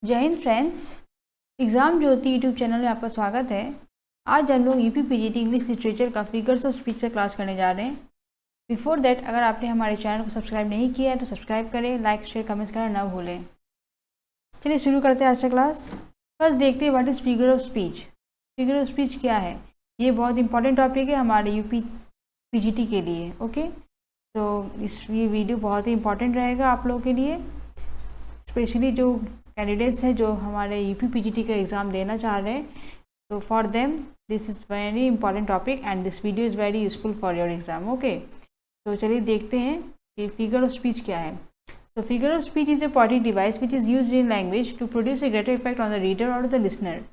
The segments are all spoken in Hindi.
जय हिंद फ्रेंड्स। एग्ज़ाम ज्योति यूट्यूब चैनल में आपका स्वागत है। आज हम लोग यूपी पीजीटी इंग्लिश लिटरेचर का फिगर्स ऑफ स्पीच का क्लास करने जा रहे हैं। बिफोर दैट, अगर आपने हमारे चैनल को सब्सक्राइब नहीं किया है तो सब्सक्राइब करें, लाइक शेयर कमेंट्स करना ना भूलें। चलिए शुरू करते हैं आज का क्लास। फर्स्ट देखते हैं what is figure of speech. Figure of speech क्या है? ये बहुत इंपॉर्टेंट टॉपिक है हमारे यूपी पीजीटी के लिए। ओके, तो ये वीडियो बहुत ही इंपॉर्टेंट रहेगा आप लोगों के लिए, स्पेशली जो कैंडिडेट्स हैं जो हमारे यूपी पीजीटी का एग्ज़ाम देना चाह रहे हैं। तो for them this is very important topic and this video is very useful for your exam. Okay, तो चलिए देखते हैं कि फिगर ऑफ स्पीच क्या है। तो figure of speech is a poetic device which is used in language to produce a greater effect on the reader और द लिसनर।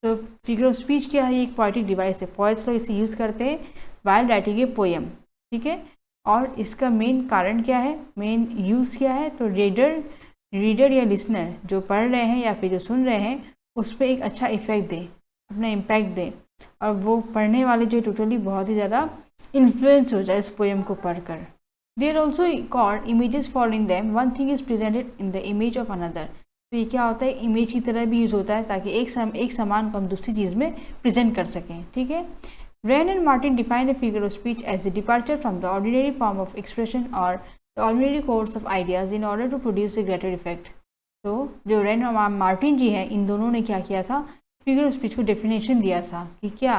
तो फिगर ऑफ स्पीच क्या है? एक पोएटिक डिवाइस है। पोएट्स लोग इसे यूज़ करते हैं वाइल राइटिंग ए पोएम। ठीक है, और इसका मेन कारण क्या है, मेन यूज़ क्या है? तो रीडर या लिसनर जो पढ़ रहे हैं या फिर जो सुन रहे हैं उस पर एक अच्छा इफेक्ट दें, अपना इम्पैक्ट दें, और वो पढ़ने वाले जो टोटली बहुत ही ज़्यादा इन्फ्लुएंस हो जाए इस पोएम को पढ़कर। They are also called images following them, one thing is presented in the image of another. तो ये क्या होता है? इमेज की तरह भी यूज़ होता है ताकि एक सामान को हम दूसरी चीज़ में प्रेजेंट कर सकें। ठीक है, Wren and Martin define a figure of speech as a departure from the ordinary form of expression और the ordinary course of ideas in order to produce a greater effect। तो जो रेन और मार्टिन जी हैं, इन दोनों ने क्या किया था? फिगर ऑफ स्पीच को डेफिनेशन दिया था कि क्या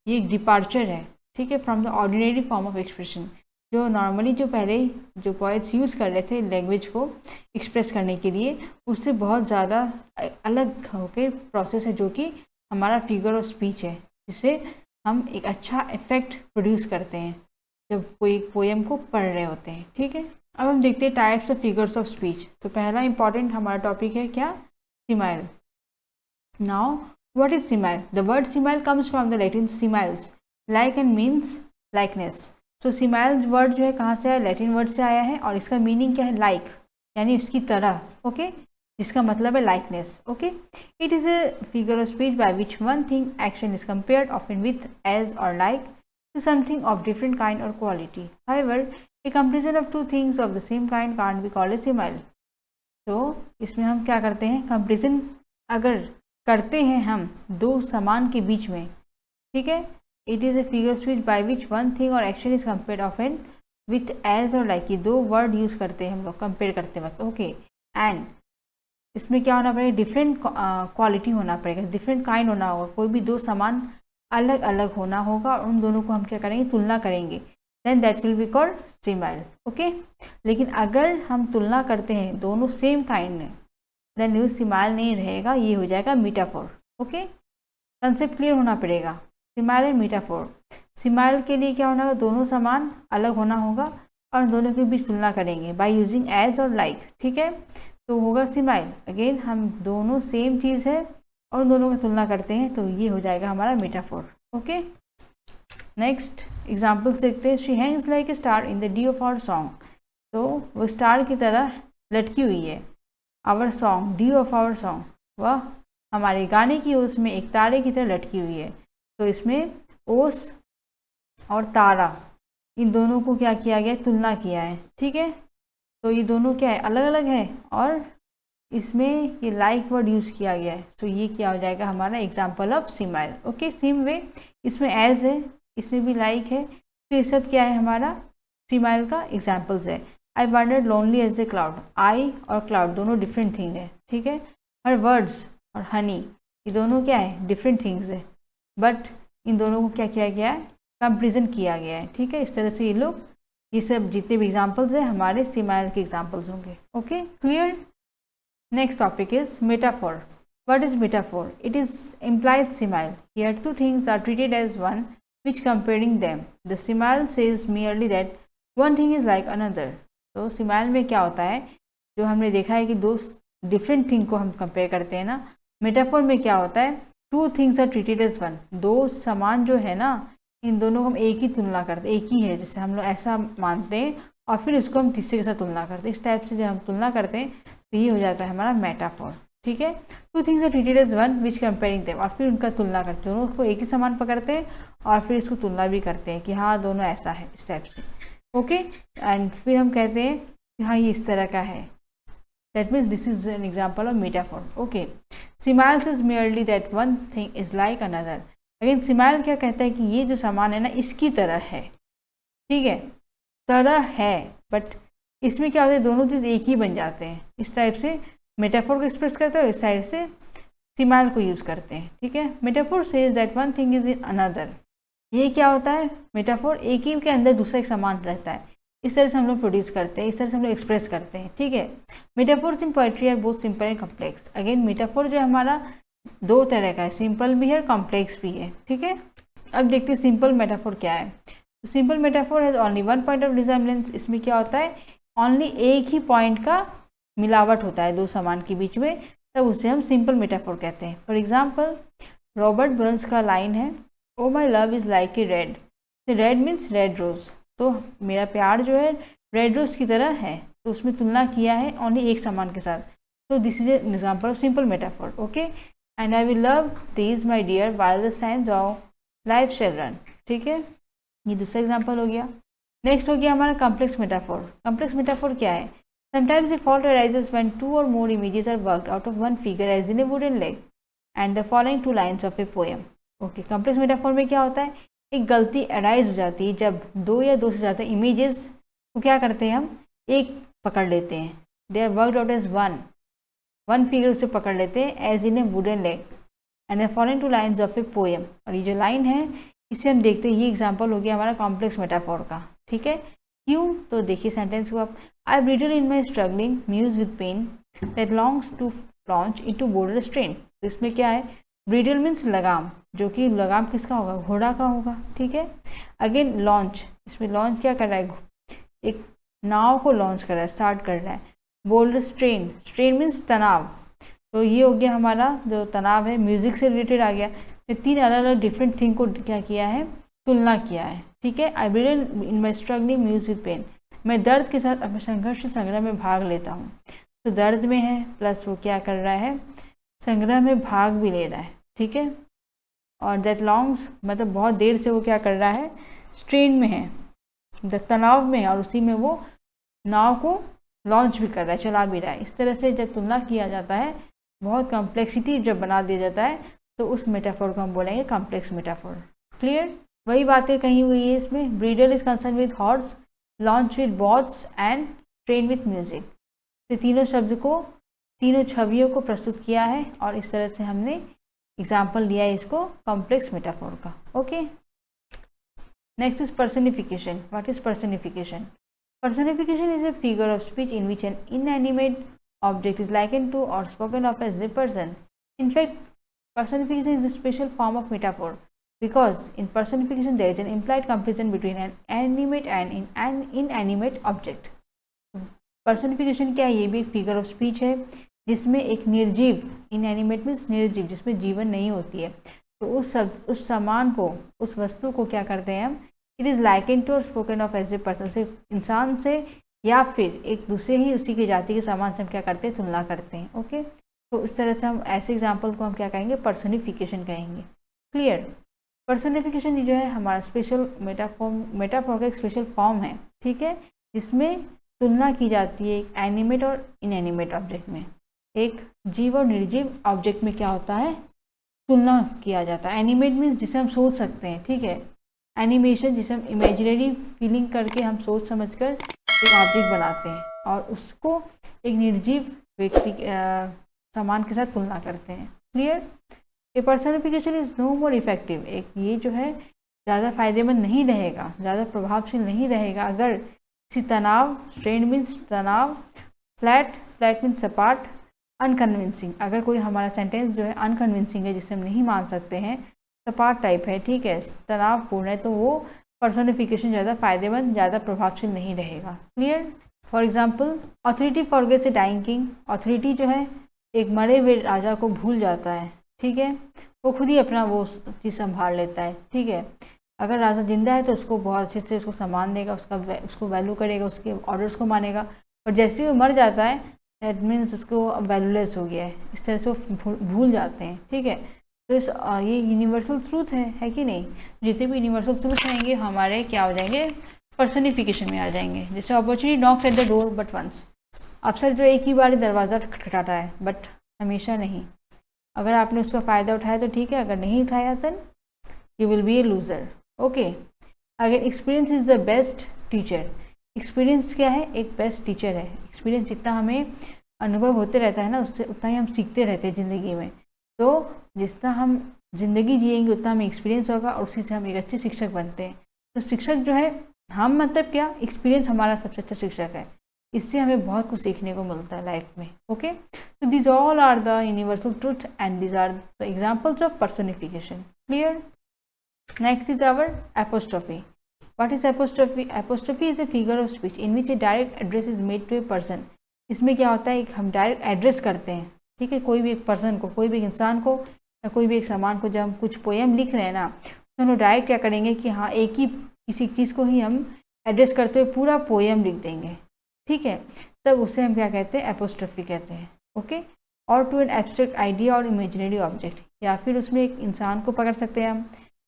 ये एक डिपार्चर है, ठीक है, from the ordinary form of expression. जो नॉर्मली जो पहले जो पोएट्स यूज़ कर रहे थे लैंग्वेज को एक्सप्रेस करने के लिए, उससे बहुत ज़्यादा अलग होकर प्रोसेस है जो कि हमारा फिगर ऑफ स्पीच है, जिससे हम एक अच्छा इफेक्ट प्रोड्यूस करते हैं जब कोई पोएम को पढ़ रहे होते हैं। ठीक है, अब हम देखते हैं types of figures of speech. तो पहला इंपॉर्टेंट हमारा टॉपिक है क्या? Simile. Now what is simile? The word simile comes from the Latin similes, like and means likeness. तो सिमाइल वर्ड जो है कहाँ से आया? लैटिन वर्ड से आया है, और इसका मीनिंग क्या है? लाइक, यानी उसकी तरह। ओके, जिसका मतलब है likeness. Okay, it is a figure of speech by which one thing action is compared often with as और like to something of different kind or quality. However, a comparison of two things of the same kind can't be called a simile. तो इसमें हम क्या करते हैं? कंपेरिजन अगर करते हैं हम दो समान के बीच में, ठीक है, it is a figure speech by which one thing और action is compared often with as और लाइक। ये दो वर्ड यूज़ करते हैं हम लोग कंपेयर करते वक्त। ओके, एंड इसमें क्या होना पड़ेगा? डिफरेंट क्वालिटी होना पड़ेगा, डिफरेंट काइंड होना होगा। कोई भी दो समान अलग अलग होना होगा और उन दोनों को हम क्या करेंगे? तुलना करेंगे। Then that will be called simile. Okay, लेकिन अगर हम तुलना करते हैं दोनों सेम काइंड में, देन न्यू सिमाइल नहीं रहेगा, ये हो जाएगा मीटाफोर। ओके, कंसेप्ट क्लियर होना पड़ेगा। सिमाइल एंड मीटाफोर। सिमाइल के लिए क्या होना होगा? दोनों समान अलग होना होगा और दोनों के बीच तुलना करेंगे बाय यूजिंग एज और लाइक। ठीक है, तो होगा सिमाइल। अगेन हम दोनों सेम चीज़ है और उन दोनों की तुलना करते हैं, तो ये हो जाएगा हमारा मेटाफोर। ओके, नेक्स्ट एग्जाम्पल्स देखते हैं। She hangs like a star in the dew of our song. तो वो स्टार की तरह लटकी हुई है। Our song, dew of our song, वह हमारे गाने की ओस में एक तारे की तरह लटकी हुई है। तो इसमें ओस और तारा, इन दोनों को क्या किया गया? तुलना किया है। ठीक है, तो ये दोनों क्या है? अलग अलग है, और इसमें ये लाइक वर्ड यूज़ किया गया है। तो ये क्या हो जाएगा? हमारा example of simile. Okay, same way इसमें एज है, इसमें भी लाइक है, तो ये सब क्या है? हमारा सिमाइल का एग्जाम्पल्स है। I wondered lonely as a cloud. I और क्लाउड दोनों डिफरेंट थिंग है। ठीक है, हर वर्ड्स और हनी, ये दोनों क्या है? डिफरेंट थिंग्स है, बट इन दोनों को क्या किया गया है? कंपेरिजन किया गया है। ठीक है, इस तरह से ये सब जितने भी एग्जाम्पल्स हैं हमारे सिमाइल के एग्जाम्पल्स होंगे। Okay, clear? Next topic is metaphor. What is metaphor? It is implied simile. Here two things are treated as one which comparing them. The simile says merely that one thing is like another. तो simile में क्या होता है? जो हमने देखा है कि दो different thing को हम compare करते हैं ना, metaphor में क्या होता है? Two things are treated as one. दो समान जो है ना, इन दोनों को हम एक ही तुलना करते हैं, एक ही है, जैसे हम लोग ऐसा मानते हैं और फिर उसको हम तीसरे के साथ तुलना करते हैं। इस टाइप से जब हम तुलना करते हैं तो ये हो जाता है हमारा मेटाफोर। ठीक है, two things are treated as one which comparing them, और फिर उनका तुलना करते हैं, दोनों को एक ही समान पकड़ते हैं और फिर इसको तुलना भी करते हैं कि हाँ दोनों ऐसा है, इस टाइप से। ओके, एंड फिर हम कहते हैं कि हाँ ये इस तरह का है। That means this is an example of metaphor. Okay, similes is merely that one thing is like another. Again simile क्या कहता है कि ये जो सामान है ना इसकी तरह है, ठीक है, तरह है, बट इसमें क्या होता है दोनों चीज़ एक ही बन जाते हैं. इस टाइप से मेटाफोर को एक्सप्रेस करते हैं और इस साइड से सिमाइल को यूज़ करते हैं. ठीक है, metaphor says that one thing is in another. ये क्या होता है, मेटाफोर एक ही के अंदर दूसरा एक सामान रहता है. इस तरह से हम लोग प्रोड्यूस करते हैं, इस तरह से हम लोग एक्सप्रेस करते हैं. ठीक है, metaphors in poetry are both simple and complex. Again metaphor जो है हमारा दो तरह का है, सिंपल भी है और कॉम्प्लेक्स भी है. ठीक है, अब देखते हैं सिंपल मेटाफोर क्या है. Simple metaphor has only one point of resemblance. इसमें क्या होता है, ओनली एक ही पॉइंट का मिलावट होता है दो सामान के बीच में, तब उसे हम सिंपल मेटाफोर कहते हैं. फॉर एग्जाम्पल रॉबर्ट बर्न्स का लाइन है, O my love is like a red. Red means red rose, तो मेरा प्यार जो है रेड रोज़ की तरह है, तो उसमें तुलना किया है ओनली एक सामान के साथ. तो this is an example of simple metaphor. Okay, and I will love these my dear while the sands of life shall run. ठीक है, ये दूसरा एग्जाम्पल हो गया. नेक्स्ट हो गया हमारा कॉम्प्लेक्स मेटाफोर. कॉम्प्लेक्स मेटाफोर क्या है, sometimes the fault arises when two और more images are worked out of one figure as in a wooden leg and the following two lines of a poem. Okay, complex metaphor में क्या होता है, एक गलती अराइज हो जाती है जब दो या दो से ज़्यादा इमेजेस को क्या करते हैं हम एक पकड़ लेते हैं. They are worked out as one figure उसे पकड़ लेते हैं as in a wooden leg and the following two lines of a poem. और ये जो लाइन है इसे हम देखते हैं, ये एग्जाम्पल हो गया हमारा कॉम्प्लेक्स मेटाफोर का. ठीक है, क्यों, तो देखिए सेंटेंस को आप. I bridle in my struggling muse with pain that longs to launch into border strain. तो इसमें क्या है, ब्रिडल मीन्स लगाम, जो कि लगाम किसका होगा, घोड़ा का होगा. ठीक है, अगेन लॉन्च, इसमें लॉन्च क्या कर रहा है, एक नाव को लॉन्च कर रहा है, स्टार्ट कर रहा है. बोल्डर स्ट्रेन, स्ट्रेन मीन्स तनाव, तो ये हो गया हमारा जो तनाव है म्यूजिक से रिलेटेड आ गया. ये तीन अलग अलग डिफरेंट थिंग को क्या किया है, तुलना किया है. ठीक है, I bridle in my struggling muse with pain, मैं दर्द के साथ अपने संघर्ष संग्राम में भाग लेता हूँ. तो दर्द में है प्लस वो क्या कर रहा है, संग्रह में भाग भी ले रहा है. ठीक है, और दैट लॉन्ग्स मतलब बहुत देर से वो क्या कर रहा है, स्ट्रेन में है, तनाव में है, और उसी में वो नाव को लॉन्च भी कर रहा है, चला भी रहा है. इस तरह से जब तुलना किया जाता है, बहुत कॉम्प्लेक्सिटी जब बना दिया जाता है, तो उस मेटाफोर को हम बोलेंगे कॉम्प्लेक्स मेटाफोर. क्लियर, वही बातें कही हुई है इसमें. Bridle is concern with horse, launch with boats and train with music. तो तीनों शब्द को, तीनों छवियों को प्रस्तुत किया है, और इस तरह से हमने एग्जाम्पल लिया है इसको कॉम्प्लेक्स मेटाफोर का. Okay, next is personification. What is personification? Personification is a figure of speech in which an inanimate object is likened to or spoken of as a person. In fact, personification is a special form of metaphor because in personification there is an implied comparison between an animate and an inanimate object. Personification क्या है? ये भी एक figure of speech है जिसमें एक निर्जीव, inanimate means निर्जीव, जिसमें जीवन नहीं होती है, तो उस सामान को, उस वस्तु को क्या करते हैं हम, it is likened to or spoken of as a person, से इंसान से या फिर एक दूसरे ही उसी की जाति के सामान से हम क्या करते हैं, तुलना करते हैं. ओके, तो इस तरह से हम ऐसे एग्जाम्पल को हम क्या कहेंगे, पर्सनिफिकेशन कहेंगे. क्लियर, पर्सनिफिकेशन जो है हमारा स्पेशल मेटाफोर का एक स्पेशल फॉर्म है. ठीक है, जिसमें तुलना की जाती है एक एनिमेट और इनएनिमेट ऑब्जेक्ट में. एक जीव और निर्जीव ऑब्जेक्ट में क्या होता है, तुलना किया जाता है. एनिमेट मीन्स जिसे हम सोच सकते हैं. ठीक है, एनिमेशन जिसे हम इमेजिनरी फीलिंग करके हम सोच समझकर एक ऑब्जेक्ट बनाते हैं और उसको एक निर्जीव व्यक्ति सामान के साथ तुलना करते हैं. Clear, a personification is no more effective. एक ये जो है ज़्यादा फायदेमंद नहीं रहेगा, ज़्यादा प्रभावशील नहीं रहेगा अगर किसी तनाव, स्ट्रेन मीन्स तनाव, फ्लैट मीन्स सपाट, अनकन्विंसिंग, अगर कोई हमारा सेंटेंस जो है अनकन्विंसिंग है, जिसे हम नहीं मान सकते हैं, सपाट टाइप है, ठीक है, तनावपूर्ण है, तो वो पर्सोनिफिकेशन ज़्यादा फायदेमंद, ज़्यादा प्रभावशील नहीं रहेगा. Clear, for example authority forgets a dying king. Authority जो है एक मरे हुए राजा को भूल जाता है. ठीक है, वो खुद ही अपना वो चीज़ संभाल लेता है. ठीक है, अगर राजा जिंदा है तो उसको बहुत अच्छे से उसको सम्मान देगा, उसको वैल्यू करेगा, उसके ऑर्डर्स को मानेगा, और जैसे ही वो मर जाता है दैट मीन्स उसको वैल्यूलेस हो गया है. इस तरह से वो भूल जाते हैं. ठीक है, तो ये यूनिवर्सल ट्रूथ है कि नहीं. जितने भी यूनिवर्सल ट्रूथ रहेंगे हमारे क्या हो जाएंगे, पर्सनिफिकेशन में आ जाएंगे. जैसे opportunity knocks at the door but once, अक्सर जो एक ही बार दरवाज़ा खटखटाता है, बट हमेशा नहीं। अगर आपने उसका फ़ायदा उठाया तो ठीक है, अगर नहीं उठाया तो you will be a loser. Okay, अगर experience is the best teacher, experience क्या है, एक बेस्ट टीचर है। एक्सपीरियंस जितना हमें अनुभव होते रहता है ना, उससे उतना ही हम सीखते रहते हैं ज़िंदगी में। तो जितना हम ज़िंदगी जिएंगे उतना हमें एक्सपीरियंस होगा और उसी से हम एक अच्छे शिक्षक बनते हैं। तो शिक्षक जो है, हम मतलब क्या, एक्सपीरियंस हमारा सबसे अच्छा शिक्षक है। इससे हमें बहुत कुछ सीखने को मिलता है लाइफ में। ओके, तो this all are the universal truth and this are the examples of personification. Clear? Next is our apostrophe. What is apostrophe? Apostrophe is a figure of speech in which a direct address is made to a person. इसमें क्या होता है, एक हम डायरेक्ट एड्रेस करते हैं, ठीक है, कोई भी एक पर्सन को, कोई भी एक इंसान को या कोई भी एक सामान को। जब हम कुछ पोएम लिख रहे हैं ना, तो हम लोग डायरेक्ट क्या करेंगे कि हाँ, एक ही किसी चीज़ को ही हम एड्रेस करते हुए पूरा पोएम लिख देंगे, ठीक है, तब उसे हम क्या कहते हैं, एपोस्ट्रोफी कहते हैं। ओके, और टू एन एब्स्ट्रैक्ट आइडिया और इमेजिनरी ऑब्जेक्ट, या फिर उसमें एक इंसान को पकड़ सकते हैं हम,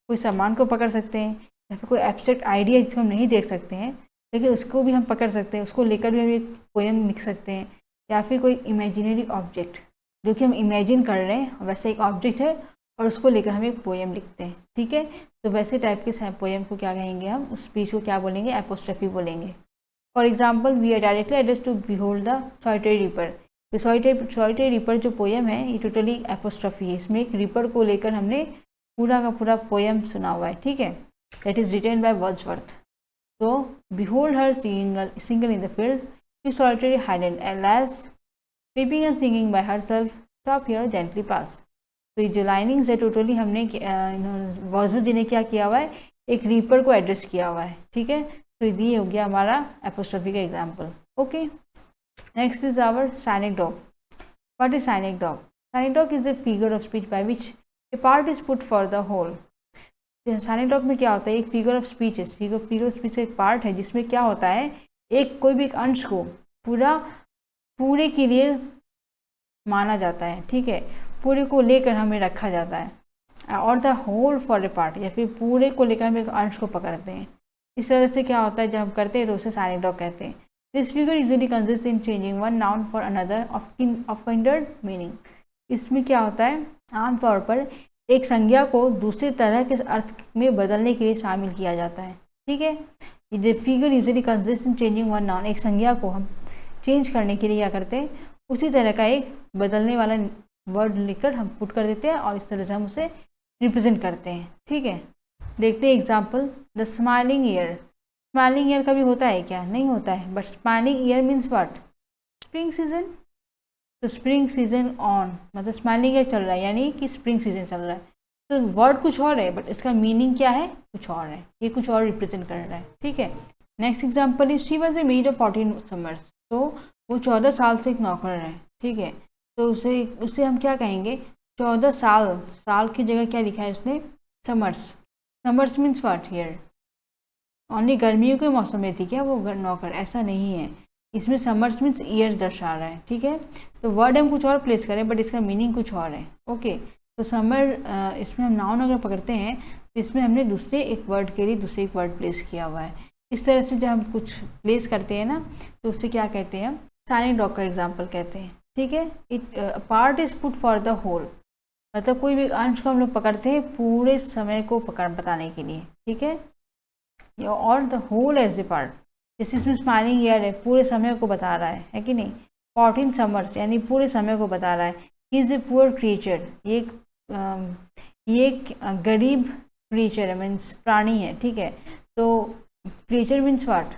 कोई सामान को पकड़ सकते हैं, या फिर कोई एब्स्ट्रैक्ट आइडिया जिसको हम नहीं देख सकते हैं लेकिन उसको भी हम पकड़ सकते हैं, उसको लेकर भी हम एक पोएम लिख सकते हैं। या फिर कोई इमेजिनरी ऑब्जेक्ट जो कि हम इमेजिन कर रहे हैं, वैसे एक ऑब्जेक्ट है और उसको लेकर हम एक पोएम लिखते हैं, ठीक है। तो वैसे टाइप के पोएम को क्या कहेंगे हम, उस स्पीच को क्या बोलेंगे, एपोस्ट्रोफी बोलेंगे। For example, we are directly address to behold the solitary reaper. तो सॉलिटरी रीपर जो पोएम है, ये टोटली एपोस्ट्रोफी है। इसमें एक रीपर को लेकर हमने पूरा का पूरा पोएम सुना हुआ है, ठीक है। That is written by Wordsworth. तो behold her single in the field, you solitary हाइडेड lass, creeping and singing by herself, stop here gently pass. तो ये जो लाइनिंग्स है टोटली हमने वर्ड्सवर्थ जी ने क्या किया हुआ है, एक रीपर को एड्रेस किया हुआ है, ठीक है। तो ये हो गया हमारा एपोस्ट्रोफी का example. Okay, next is our cynic dog. What is cynic dog? Cynic dog is a figure of speech by which a part is put for the whole। Cynic dog में क्या होता है, एक फिगर ऑफ स्पीच है। फिगर ऑफ स्पीच का एक पार्ट है जिसमें क्या होता है, एक कोई भी एक अंश को पूरे के लिए माना जाता है, ठीक है, पूरे को लेकर हमें रखा जाता है। और the whole for a part, या फिर पूरे को लेकर हम एक अंश को पकड़ते हैं। इस तरह से क्या होता है, जब हम करते हैं तो उसे साइनिक डॉग कहते हैं। This figure usually consist in changing one noun for another of kinder meaning. इसमें क्या होता है, आमतौर पर एक संज्ञा को दूसरे तरह के अर्थ में बदलने के लिए शामिल किया जाता है, ठीक है। ये figure usually consist in changing one noun, एक संज्ञा को हम चेंज करने के लिए क्या करते हैं, उसी तरह का एक बदलने वाला वर्ड लिखकर हम पुट कर देते हैं और इस तरह से हम उसे रिप्रेजेंट करते हैं, ठीक है। देखते हैं example, the smiling year. Smiling year कभी होता है क्या? नहीं होता है, but smiling year means what, spring season. तो स्प्रिंग सीजन ऑन, मतलब स्माइलिंग ईयर चल रहा है यानी कि स्प्रिंग सीजन चल रहा है। तो वर्ड कुछ और है बट इसका मीनिंग क्या है, कुछ और है, ये कुछ और रिप्रेजेंट कर रहा है, ठीक है। Next example is she was a made of 14 summers. तो वो 14 साल से एक नौकर है, ठीक है। तो उसे हम क्या कहेंगे, 14 साल की जगह क्या लिखा है उसने, summers. Summers means what here, only गर्मियों के मौसम में थी क्या वो नौकर? ऐसा नहीं है, इसमें समर्स मीन्स ईयर दर्शा रहा है, ठीक है। तो वर्ड हम कुछ और प्लेस करें बट इसका मीनिंग कुछ और है, ओके। तो समर, इसमें हम नाउन अगर पकड़ते हैं तो इसमें हमने दूसरे एक वर्ड के लिए दूसरे एक वर्ड प्लेस किया हुआ है। इस तरह से जब हम कुछ प्लेस करते हैं ना, तो उससे क्या कहते हैं, हम साइनिक डॉग का एग्जाम्पल कहते हैं, ठीक है। It part is put for the whole, मतलब कोई भी अंश को हम लोग पकड़ते हैं पूरे समय को बताने के लिए, ठीक है। और the whole as a part, जैसे इसमें स्माइलिंग ईयर है, पूरे समय को बता रहा है कि नहीं। 14 समर्स यानी पूरे समय को बता रहा है। He is a poor creature, ये एक गरीब क्रिएचर है, मीन्स प्राणी है, ठीक है। तो क्रिएचर मीन्स व्हाट,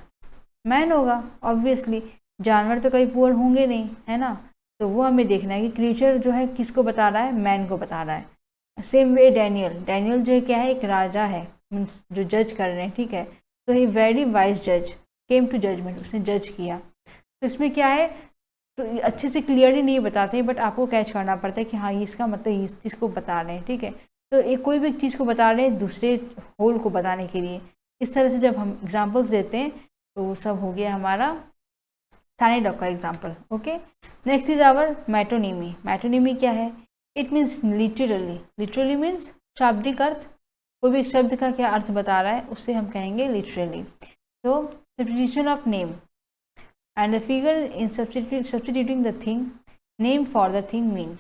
मैन होगा ऑब्वियसली, जानवर तो कहीं पुअर होंगे नहीं, है ना। तो वो हमें देखना है कि क्रिएचर जो है किसको बता रहा है, मैन को बता रहा है। सेम वे डैनियल जो है क्या है, एक राजा है, मीन्स जो जज कर रहे हैं, ठीक है। तो ही वेरी वाइज जज केम टू जजमेंट, उसने जज किया। तो इसमें क्या है, तो अच्छे से क्लियरली नहीं बताते हैं बट आपको कैच करना पड़ता है कि हाँ ये इसका मतलब इस चीज़ को बता रहे हैं, ठीक है। तो एक कोई भी चीज़ को बता रहे हैं दूसरे होल को बताने के लिए। इस तरह से जब हम एग्जाम्पल्स देते हैं तो वो सब हो गया हमारा साइनिक डॉग का example, okay. Next is our metonymy. Metonymy क्या है, इट मीन्स लिटरली मीन्स शाब्दिक अर्थ, कोई भी शब्द का क्या अर्थ बता रहा है उससे हम कहेंगे लिटरली। तो substitution of name, and the figure in substituting the thing name for the thing meant.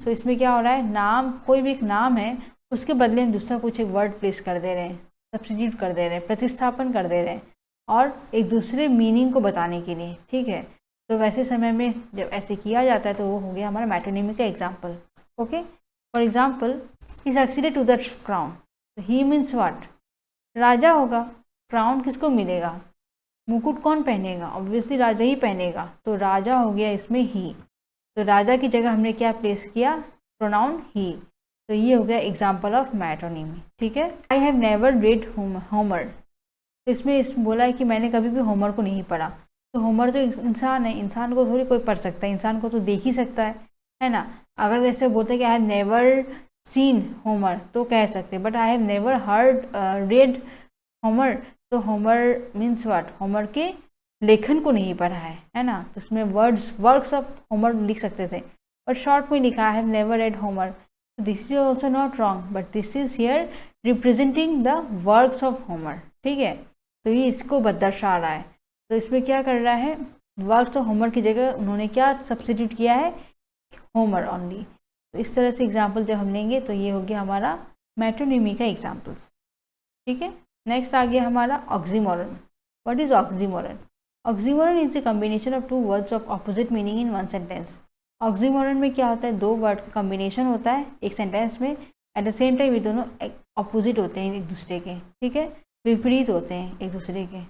So इसमें क्या हो रहा है, नाम, कोई भी एक नाम है उसके बदले में दूसरा कुछ एक वर्ड प्लेस कर दे रहे हैं, सब्सटीट्यूट कर दे रहे हैं, प्रतिस्थापन कर दे रहे हैं और एक दूसरे मीनिंग को बताने के लिए, ठीक है। तो वैसे समय में जब ऐसे किया जाता है तो वो हो गया हमारा मैटोनिमी का example. Okay, for example he succeeded to the crown, he means what, राजा होगा, क्राउन किसको मिलेगा, मुकुट कौन पहनेगा, ऑब्वियसली राजा ही पहनेगा, तो राजा हो गया इसमें ही। तो राजा की जगह हमने क्या प्लेस किया, प्रोनाउन ही। तो ये हो गया एग्जाम्पल ऑफ मैटोनिमी, ठीक है। I have never red Homer, तो इसमें बोला है कि मैंने कभी भी होमर को नहीं पढ़ा। तो होमर तो इंसान है, इंसान को थोड़ी कोई पढ़ सकता है, इंसान को तो देख ही सकता है ना। अगर ऐसे बोलते हैं कि I have never seen Homer तो कह सकते, but I have never heard red Homer, तो होमर मीन्स व्हाट, होमर के लेखन को नहीं पढ़ा है ना। तो इसमें वर्क्स ऑफ होमर लिख सकते थे, बट शॉर्ट में लिखा I have never red Homer. This is also not wrong, but this is here representing the works of Homer, ठीक है। तो ये इसको दर्शा रहा है। तो इसमें क्या कर रहा है, वर्क्स ऑफ होमर की जगह उन्होंने क्या सब्स्टिट्यूट किया है, होमर ओनली। तो इस तरह से एग्जाम्पल जब हम लेंगे तो ये हो गया हमारा मैटोनिमी का एग्जाम्पल्स, ठीक है। नेक्स्ट आ गया हमारा oxymoron. What is oxymoron? Oxymoron is a combination of two words of opposite meaning in one sentence. Oxymoron में क्या होता है, दो वर्ड का कॉम्बिनेशन होता है एक सेंटेंस में, एट द सेम टाइम ये दोनों अपोजिट होते हैं एक दूसरे के, ठीक है, विपरीत होते हैं एक दूसरे के।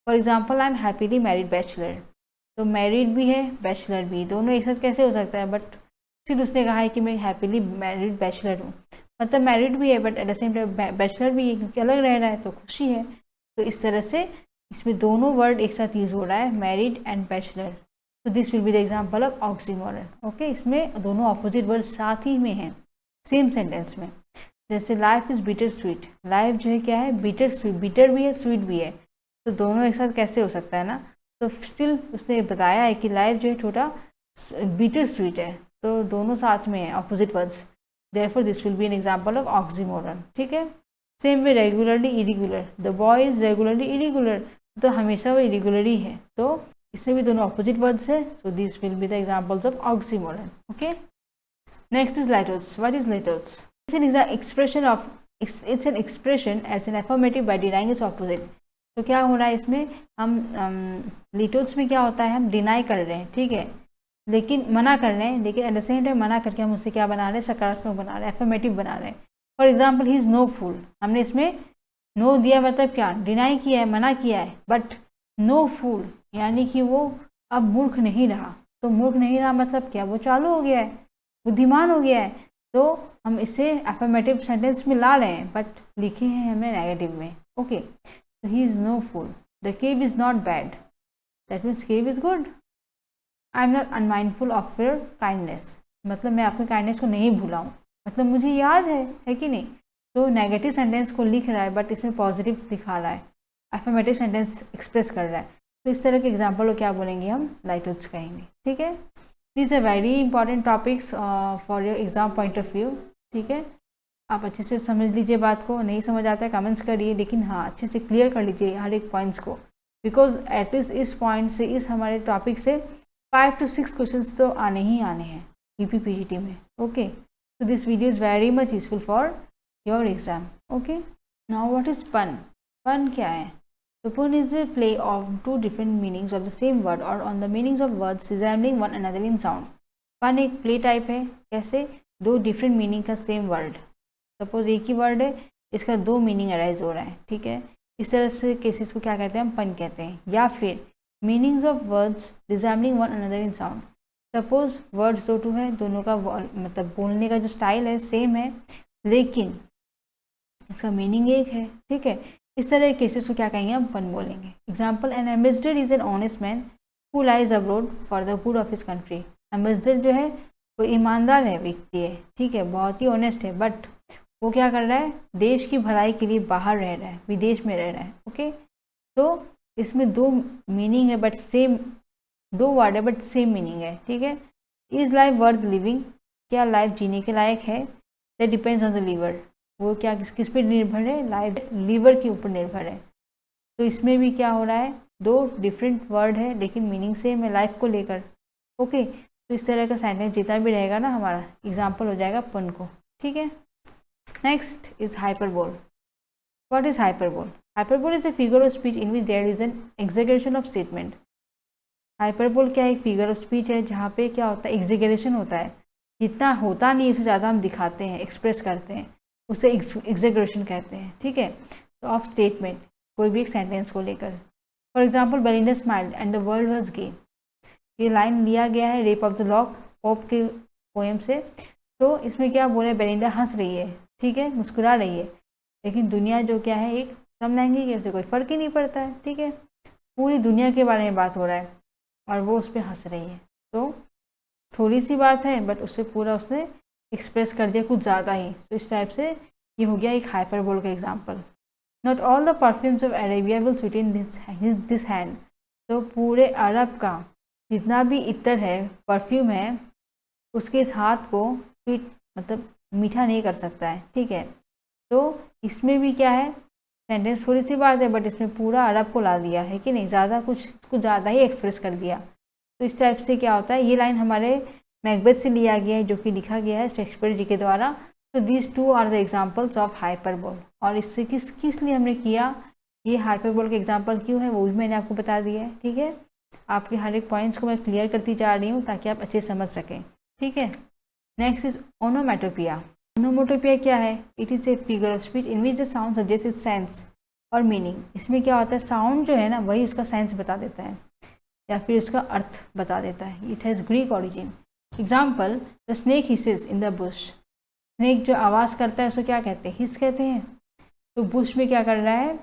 For example I am happily married bachelor, तो मैरिड भी है बैचलर भी, दोनों एक साथ कैसे हो सकता है, बट फिर उसने कहा है कि मैं हैप्पीली मैरिड बैचलर हूँ, मतलब मैरिड भी है but at the same time bachelor भी है क्योंकि अलग रह रहा है तो खुशी है। तो इस तरह से इसमें दोनों वर्ड एक साथ यूज हो रहा है, मैरिड एंड बैचलर। तो this will be the example of oxymoron. Okay, इसमें दोनों ऑपोजिट वर्ड साथ ही में हैं सेम सेंटेंस में। जैसे life is bitter sweet, life जो है क्या है, बिटर स्वीट, बिटर भी है स्वीट भी है, तो दोनों एक साथ कैसे हो सकता है ना। तो स्टिल उसने बताया है कि लाइफ जो है छोटा बिटर स्वीट है, तो दोनों साथ में है opposite words, therefore this will B N example of oxymoron, ठीक है। Same way regularly irregular, the boy is regularly irregular, तो हमेशा वो इरेगुलर ही है, तो इसमें भी दोनों ऑपोजिट वर्ड्स है, so this will be the examples of oxymoron. Okay, next is litotes. What is litotes? It's an expression of, it's an expression as an affirmative by denying its opposite. तो क्या हो रहा है इसमें, हम लिटल्स में क्या होता है, हम डिनाई कर रहे हैं, ठीक है, लेकिन मना कर रहे हैं, लेकिन एट द सेम टाइम मना करके हम उससे क्या बना रहे हैं, सकारात्मक बना रहे हैं, एफर्मेटिव बना रहे हैं। For example he is no fool, हमने इसमें नो दिया मतलब क्या, डिनाई किया है, मना किया है, बट नो फूल यानी कि वो अब मूर्ख नहीं रहा। तो मूर्ख नहीं रहा मतलब क्या, वो चालू हो गया है, बुद्धिमान हो गया है। तो हम इसे एफर्मेटिव सेंटेंस में ला रहे हैं, बट लिखे हैं हमने नेगेटिव में। Okay, so he is no fool. The cave is not bad. That means cave is good. I am not unmindful of your kindness. मतलब मैं आपके काइंडनेस को नहीं भूला हूँ, मतलब मुझे याद है कि नहीं। तो नेगेटिव सेंटेंस को लिख रहा है बट इसमें पॉजिटिव दिखा रहा है, एफर्मेटिव सेंटेंस एक्सप्रेस कर रहा है। तो इस तरह के एग्जाम्पल को क्या बोलेंगे हम, लाइटर्स कहेंगे, ठीक है। This are very important topics for your exam point of view, ठीक है। आप अच्छे से समझ लीजिए बात को, नहीं समझ आता है कमेंट्स करिए, लेकिन हाँ अच्छे से क्लियर कर लीजिए हर एक पॉइंट्स को, बिकॉज एटलीस्ट इस पॉइंट से, इस हमारे टॉपिक से 5 to 6 क्वेश्चंस तो आने ही आने हैं यूपीपीजीटी में। Okay, so this video is very much useful for your exam. Okay, now what is pun? Pun क्या है? So pun is the play of two different meanings of the same word or on the meanings of words resembling one another in sound. Pun एक play type है, कैसे, दो different meaning का same word, सपोज एक ही वर्ड है, इसका दो मीनिंग अराइज हो रहा है, ठीक है। इस तरह से केसेस को क्या कहते हैं, हम पन कहते हैं। या फिर meanings of words resembling one another in sound, suppose words दो टू है, दोनों का मतलब बोलने का जो स्टाइल है सेम है, लेकिन इसका मीनिंग एक है, ठीक है। इस तरह के केसेस को क्या कहेंगे, हम पन बोलेंगे। Example, N ambassador is an honest man who lies abroad for the good of his country. Ambassador जो है वो ईमानदार है, व्यक्ति है, ठीक है, बहुत ही ऑनेस्ट है, बट वो क्या कर रहा है, देश की भलाई के लिए बाहर रह रहा है, विदेश में रह रहा है। ओके, तो इसमें दो मीनिंग है बट सेम, दो वर्ड है बट सेम मीनिंग है, ठीक है। इज लाइफ वर्थ लिविंग, क्या लाइफ जीने के लायक है, that depends on the liver, वो क्या किस पे निर्भर है, लाइफ लीवर के ऊपर निर्भर है। तो इसमें भी क्या हो रहा है, दो डिफरेंट वर्ड है लेकिन मीनिंग सेम है लाइफ को लेकर। ओके, तो इस तरह का सेंटेंस जितना भी रहेगा ना हमारा एग्जाम्पल हो जाएगा पन को। ठीक है, next is hyperbole. What is hyperbole? Hyperbole is a figure of speech in which there is an exaggeration of statement. Hyperbole क्या है? एक फिगर ऑफ स्पीच है जहाँ पे क्या होता है, एग्जेगरेशन होता है, जितना होता नहीं उससे ज़्यादा हम दिखाते हैं, एक्सप्रेस करते हैं, उसे एग्जेगरेशन कहते हैं। ठीक है, तो ऑफ स्टेटमेंट, कोई भी एक सेंटेंस को लेकर। For example, Belinda smiled and the world was gay. ये लाइन लिया गया है Rape of the Lock Pope के पोएम से। तो इसमें क्या बोले, बेलिंडा हंस रही है, ठीक है, मुस्कुरा रही है, लेकिन दुनिया जो क्या है एक समझाएंगे कि उसे कोई फ़र्क ही नहीं पड़ता है। ठीक है, पूरी दुनिया के बारे में बात हो रहा है और वो उस पर हंस रही है। तो थोड़ी सी बात है बट उससे पूरा उसने एक्सप्रेस कर दिया कुछ ज़्यादा ही। तो इस टाइप से ये हो गया एक हाइपरबोल का example. Not all the perfumes of Arabia will sweet in this hand. तो पूरे अरब का जितना भी इत्र है, परफ्यूम है, उसके इस हाथ को स्वीट मतलब मीठा नहीं कर सकता है। ठीक है, तो इसमें भी क्या है, सेंटेंस थोड़ी सी बात है बट इसमें पूरा अरब को ला दिया है कि नहीं, ज़्यादा कुछ इसको ज़्यादा ही एक्सप्रेस कर दिया। तो इस टाइप से क्या होता है, ये लाइन हमारे मैकबेथ से लिया गया है जो कि लिखा गया है शेक्सपियर जी के द्वारा। तो these two are the examples of hyperbole. और इससे किस लिए हमने किया, ये हाइपरबोल के एग्जाम्पल क्यों है वो भी मैंने आपको बता दिया है। ठीक है, आपके हर एक पॉइंट्स को मैं क्लियर करती जा रही हूँ ताकि आप अच्छे समझ सकें। ठीक है, नेक्स्ट इज ओनोमेटोपिया। ओनोमेटोपिया क्या है? It is a figure of speech in which the sound suggest is sense और मीनिंग। इसमें क्या होता है, साउंड जो है ना वही उसका सेंस बता देता है या फिर उसका अर्थ बता देता है। It has Greek origin. Example, the snake hisses in the Bush. Snake जो आवाज़ करता है उसे क्या कहते हैं, हिस कहते हैं। तो बुश में क्या कर रहा है,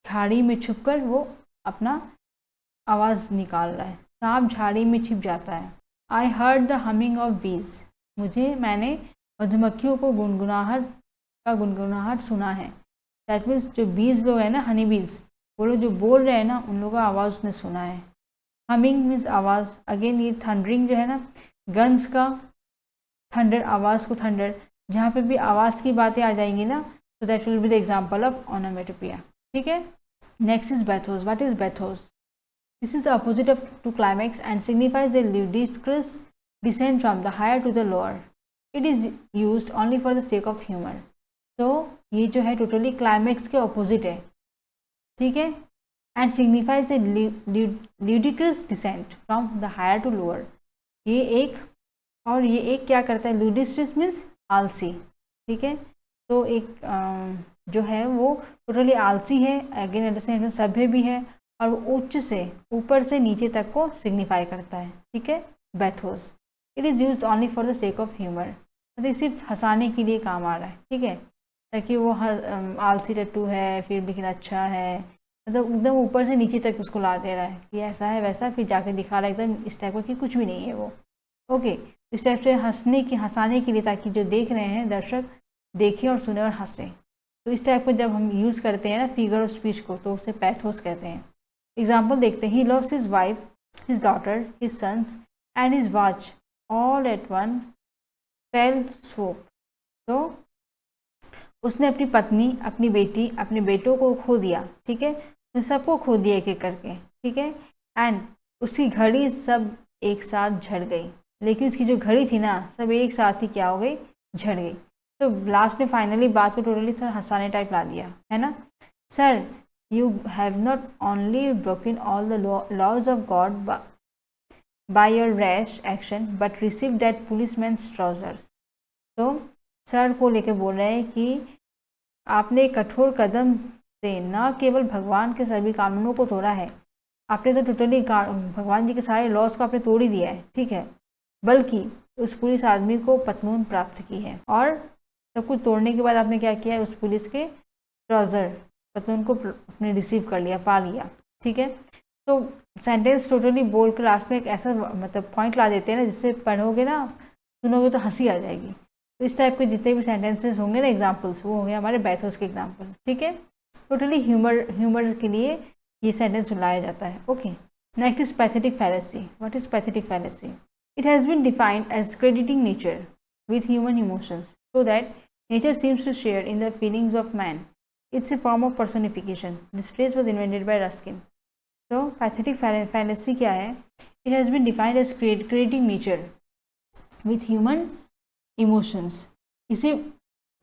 झाड़ी में छुपकर वो अपना आवाज़ निकाल रहा है। सांप झाड़ी में छिप जाता है। I heard the humming of बीज। मैंने मधुमक्खियों को गुनगुनाहट सुना है। दैट मीन्स जो बीज लोग हैं ना, हनी बीज, वो लोग जो बोल रहे हैं ना उन लोगों का आवाज़ उसने सुना है। हमिंग मीन्स आवाज़। अगेन ये थंडरिंग जो है ना, गन्स का थंडर, आवाज़ को थंडर, जहाँ पे भी आवाज़ की बातें आ जाएंगी ना, तो that will be the example of onomatopoeia. ठीक है, next is bathos. What is bathos? This is the opposite of to climax and signifies the ludicrous descent from the higher to the lower. It is used only for the sake of humor. तो ये जो है टोटली क्लाइमैक्स के ऑपोजिट है। ठीक है, and signifies A ludicrous descent from the higher to lower. ये एक क्या करता है, ludicrous मीन्स आलसी। ठीक है, तो एक जो है वो टोटली आलसी है, again at the same time सभ्य भी है, और वो उच्च से ऊपर से नीचे तक को सिग्निफाई करता है। ठीक है, bathos. It is use only for the sake of humour. मतलब सिर्फ हंसाने के लिए काम आ रहा है। ठीक है, ताकि वो आलसी टट्टू है फिर लेकिन अच्छा है, मतलब एकदम ऊपर से नीचे तक उसको ला दे रहा है कि ऐसा है वैसा, फिर जाके दिखा रहा है एकदम इस टाइप का कि कुछ भी नहीं है वो। ओके, इस टाइप से हंसाने के लिए, ताकि जो देख रहे हैं दर्शक देखें और सुने और हंसें। तो इस टाइप को जब हम यूज़ करते हैं ना फिगर ऑफ स्पीच को, तो उसे पैथोस कहते हैं। एग्जाम्पल देखते हैं, he lost his wife, his daughter, his sons and his watch all at one fell swoop। तो उसने अपनी पत्नी, अपनी बेटी, अपने बेटों को खो दिया। ठीक है, उसने सबको खो दिया एक एक करके। ठीक है, एंड उसकी घड़ी सब एक साथ झड़ गई। लेकिन उसकी जो घड़ी थी ना सब एक साथ ही क्या हो गई, झड़ गई। तो लास्ट में फाइनली बात को टोटली थोड़ा हंसाने टाइप ला दिया है ना। Sir, you have not only broken all the laws of God by your rash action but received that policeman's trousers। तो सर को लेकर बोल रहे हैं कि आपने कठोर कदम से न केवल भगवान के सभी कानूनों को तोड़ा है, आपने तो टोटली भगवान जी के सारे लॉज को आपने तोड़ ही दिया है। ठीक है, बल्कि उस पुलिस आदमी को पतलून प्राप्त की है, और सब कुछ तोड़ने के बाद आपने क्या किया, उस पुलिस के ट्राउज़र पतलून को अपने रिसीव कर लिया, पा लिया। ठीक है, तो सेंटेंस टोटली बोल कर लास्ट में एक ऐसा मतलब पॉइंट ला देते हैं ना जिससे पढ़ोगे ना सुनोगे तो हंसी आ जाएगी। तो इस टाइप के जितने भी सेंटेंसेस होंगे ना एग्जाम्पल्स, वो होंगे हमारे बैथोस के एग्जाम्पल। ठीक है, टोटली ह्यूमर के लिए ये सेंटेंस लाया जाता है। Okay, next is pathetic fallacy. What is pathetic fallacy? It has been defined as crediting nature with human emotions so that nature seems to share in the feelings of man. It's a form of personification. This phrase was invented by Ruskin. तो पैथेटिक फैलेसी क्या है? It has been defined as creating nature with human emotions. इसे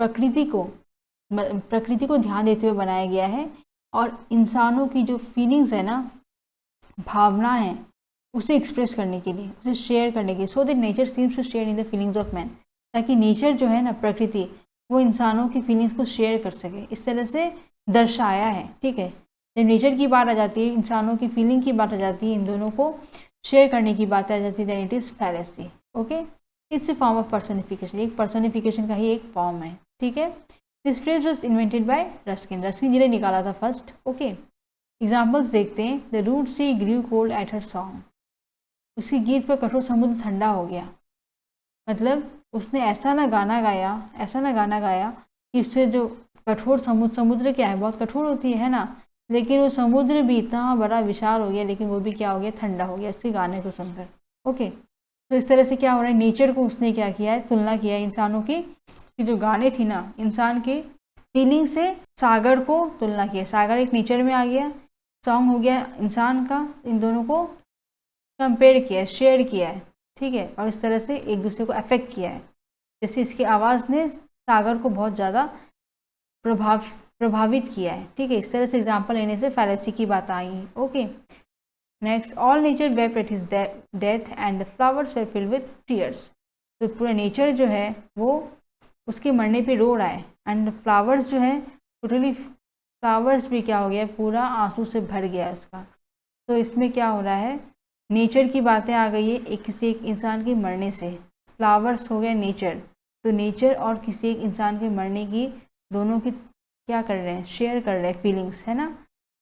प्रकृति को ध्यान देते हुए बनाया गया है और इंसानों की जो फीलिंग्स है ना, भावना है, उसे एक्सप्रेस करने के लिए, उसे शेयर करने के लिए। So that nature seems to share in the feelings of man, ताकि नेचर जो है ना, प्रकृति, वो इंसानों की फीलिंग्स को शेयर कर सके। इस तरह से दर्शाया है, ठीक है। जब नेचर की बात आ जाती है, इंसानों की फीलिंग की बात आ जाती है, इन दोनों को शेयर करने की बात आ जाती है, then it is fallacy. Okay, it's a form of personification, एक पर्सनिफिकेशन का ही एक फॉर्म है, ठीक है। This phrase was invented by Ruskin ji ने निकाला था फर्स्ट। ओके, एग्जाम्पल्स देखते हैं। The root sea grew cold at her song, उसके गीत पर कठोर समुद्र ठंडा हो गया। मतलब उसने ऐसा ना गाना गाया कि उससे जो कठोर समुद्र क्या है, बहुत कठोर होती है ना, लेकिन वो समुद्र भी इतना बड़ा विशाल हो गया, लेकिन वो भी क्या हो गया, ठंडा हो गया उसके गाने को सुनकर। ओके, तो इस तरह से क्या हो रहा है, नेचर को उसने क्या किया है, तुलना किया है इंसानों की जो गाने थी ना, इंसान की फीलिंग से सागर को तुलना किया। सागर एक नेचर में आ गया, सॉन्ग हो गया इंसान का, इन दोनों को कंपेयर किया है, शेयर किया है, ठीक है, और इस तरह से एक दूसरे को अफेक्ट किया है। जैसे इसकी आवाज़ ने सागर को बहुत ज़्यादा प्रभावित किया है, ठीक है। इस तरह से एग्जाम्पल लेने से फैलेसी की बात आई। Okay, next, all nature wept at his death and the flowers were filled with tears. तो पूरा नेचर जो है वो उसके मरने पे रो रहा है, एंड फ्लावर्स जो है टोटली, फ्लावर्स भी क्या हो गया, पूरा आंसू से भर गया है उसका। तो इसमें क्या हो रहा है, नेचर की बातें आ गई है किसी एक इंसान के मरने से। फ्लावर्स हो गया नेचर, तो नेचर और किसी एक इंसान के मरने की, दोनों की क्या कर रहे हैं, शेयर कर रहे हैं फीलिंग्स, है ना।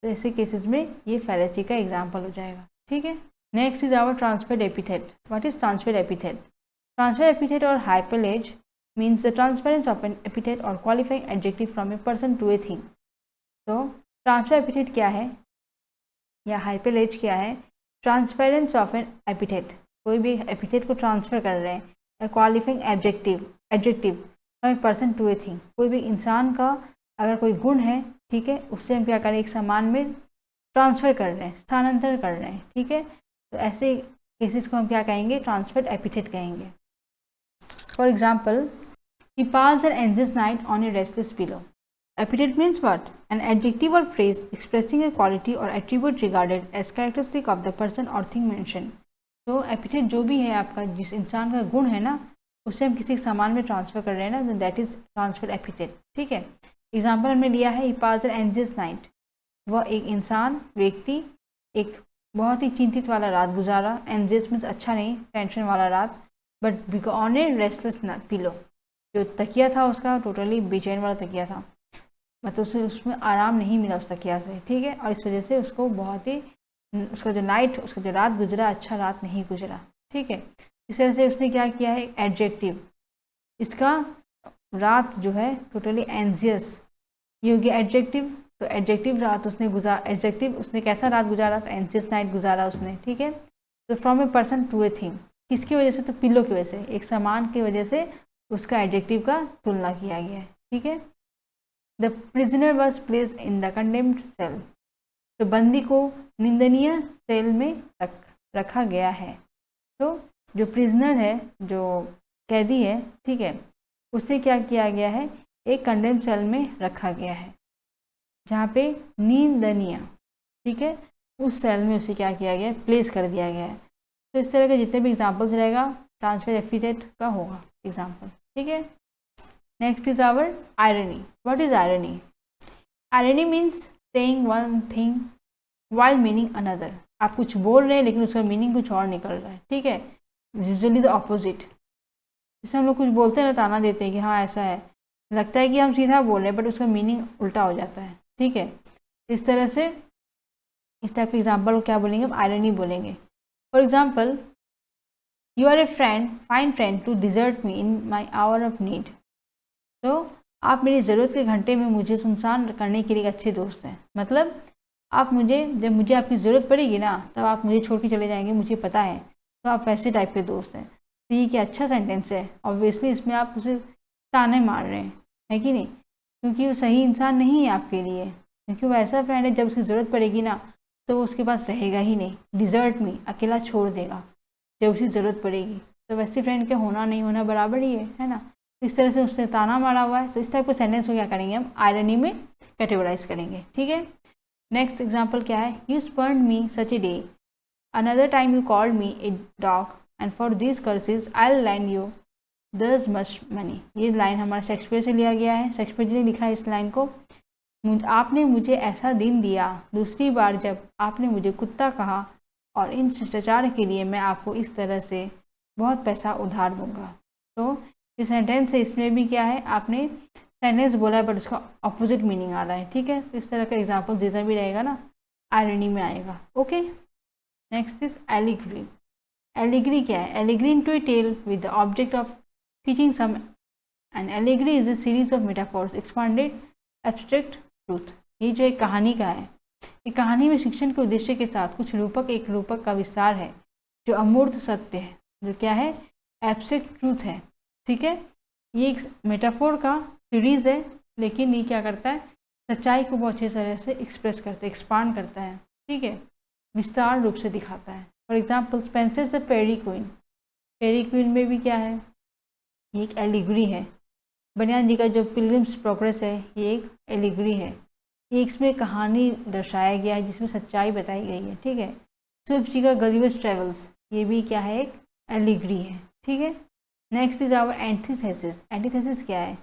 तो ऐसे केसेस में ये फैलेसी का एग्जाम्पल हो जाएगा, ठीक है। Next is our transferred epithet. What is transferred epithet? Transferred epithet और hypallage means the transference of an epithet or qualifying adjective from a person to a thing. तो ट्रांसफर एपिथेट क्या है या हाइपरलेज क्या है? ट्रांसफरेंस ऑफ एन एपिथेट, कोई भी एपिथेट को ट्रांसफर कर रहे हैं। Qualifying adjective from a person to a thing, कोई भी इंसान का अगर कोई गुण है, ठीक है, उससे हम क्या करें, एक सामान में ट्रांसफर कर रहे हैं, स्थानांतरण कर रहे हैं, ठीक है। तो ऐसे केसेस को हम क्या कहेंगे, ट्रांसफर्ड एपिथेट कहेंगे। For example, he passed an anxious night on a restless pillow. Epithet means what? An adjective or phrase expressing a quality or attribute regarded as characteristic of the person or thing mentioned. तो epithet जो भी है आपका, जिस इंसान का गुण है ना, उसे हम किसी सामान में ट्रांसफर कर रहे हैं ना, तो दैट इज ट्रांसफर्ड एपिथेट, ठीक है। एग्जाम्पल हमने लिया है, he passed an anxious night, वह एक इंसान, व्यक्ति एक बहुत ही चिंतित वाला रात गुजारा। एंजियस मीन्स अच्छा नहीं, टेंशन वाला रात, but on A restless pillow, जो तकिया था उसका टोटली बेचैन वाला तकिया था, मतलब उसे उसमें आराम नहीं मिला उस तकिया से, ठीक है। और इस वजह से उसको बहुत ही, उसका जो नाइट, उसका जो रात गुजरा, अच्छा रात नहीं गुजरा, ठीक है। इस तरह से उसने क्या किया है, एडजेक्टिव, इसका रात जो है टोटली एंजियस, ये हो गया एडजेक्टिव। तो एडजेक्टिव रात उसने एडजेक्टिव उसने कैसा रात गुजारा, तो एंजियस नाइट गुजारा उसने, ठीक है। तो from a person to a thing, किसकी वजह से, तो पिलो की वजह से, एक सामान की वजह से उसका एडजेक्टिव का तुलना किया गया है, ठीक है। The prisoner was placed in the condemned cell, तो बंदी को निंदनीय सेल में रखा गया है। तो जो प्रिजनर है, जो कैदी है, ठीक है, उसे क्या किया गया है, एक कंडेम सेल में रखा गया है, जहाँ पे निंदनीय, ठीक है, उस सेल में उसे क्या किया गया, प्लेस कर दिया गया है। तो इस तरह के जितने भी एग्जाम्पल्स रहेगा, ट्रांसफर एपिथेट का होगा एग्जाम्पल, ठीक है। Next is our irony. What is irony? Irony means saying one thing while meaning another. आप कुछ बोल रहे हैं लेकिन उसका मीनिंग कुछ और निकल रहा है, ठीक है। यूजुअली द ऑपोजिट, जैसे हम लोग कुछ बोलते हैं ना, ताना देते हैं कि हाँ ऐसा है, लगता है कि हम सीधा बोल रहे हैं बट उसका मीनिंग उल्टा हो जाता है, ठीक है। इस तरह से इस टाइप के एग्जाम्पल को क्या बोलेंगे, हम आयरनी बोलेंगे। For example, you are a fine friend to desert me in my hour of need. तो आप मेरी ज़रूरत के घंटे में मुझे सुनसान करने के लिए एक अच्छे दोस्त हैं। मतलब आप मुझे, जब मुझे आपकी ज़रूरत पड़ेगी ना, तब आप मुझे छोड़ के चले जाएंगे, मुझे पता है। तो आप वैसे टाइप के दोस्त हैं। तो ये क्या अच्छा सेंटेंस है। ऑब्वियसली इसमें आप उसे ताने मार रहे हैं, है कि नहीं, क्योंकि वो सही इंसान नहीं है आपके लिए, क्योंकि वो ऐसा फ्रेंड है जब उसकी ज़रूरत पड़ेगी ना, तो वो उसके पास रहेगा ही नहीं, डिजर्ट में अकेला छोड़ देगा जब उसे ज़रूरत पड़ेगी। तो वैसे फ्रेंड के होना नहीं होना बराबर ही है ना। इस तरह से उसने ताना मारा हुआ है, तो इस टाइप के सेंटेंस को क्या करेंगे हम आयरनी में कैटेगराइज करेंगे, ठीक है। नेक्स्ट एग्जाम्पल क्या है, you spurn me such a day, another time you called me a dog, and for this curses I will lend you thus much money. ये लाइन हमारा शेक्सपियर से लिया गया है, शेक्सपियर जी ने लिखा है इस लाइन को। आपने मुझे ऐसा दिन दिया, दूसरी बार जब आपने मुझे कुत्ता कहा, और इन शिष्टाचार के लिए मैं आपको इस तरह से बहुत पैसा उधार दूंगा। तो ये सेंटेंस है, इसमें भी क्या है, आपने सेंटेंस बोला है बट उसका अपोजिट मीनिंग आ रहा है, ठीक है। तो इस तरह का एग्जाम्पल जितना भी रहेगा ना आयरनी में आएगा, okay. Next is allegory. Allegory क्या है, allegory into a tale with the object of teaching some, and allegory is a series of metaphors expanded abstract truth. ये जो एक कहानी का है, ये कहानी में शिक्षण के उद्देश्य के साथ कुछ रूपक एक रूपक का विस्तार है जो अमूर्त सत्य है, जो क्या है एब्स्ट्रैक्ट ट्रूथ है, ठीक है। ये एक मेटाफोर का सीरीज है, लेकिन ये क्या करता है, सच्चाई को बहुत अच्छी तरह से एक्सप्रेस करता है, एक्सपांड करता है, ठीक है, विस्तार रूप से दिखाता है। For example Spenser's the Faerie Queene. Faerie Queene में भी क्या है, ये एक एलिग्री है। बनियान जी का जो पिलग्रिम्स प्रोग्रेस है, ये एक एलिग्री है। ये इसमें कहानी दर्शाया गया है जिसमें सच्चाई बताई गई है, ठीक है। स्विफ्ट जी का गलिवर्स ट्रेवल्स, ये भी क्या है, एक एलिग्री है, ठीक है। Next is our antithesis. Antithesis क्या है,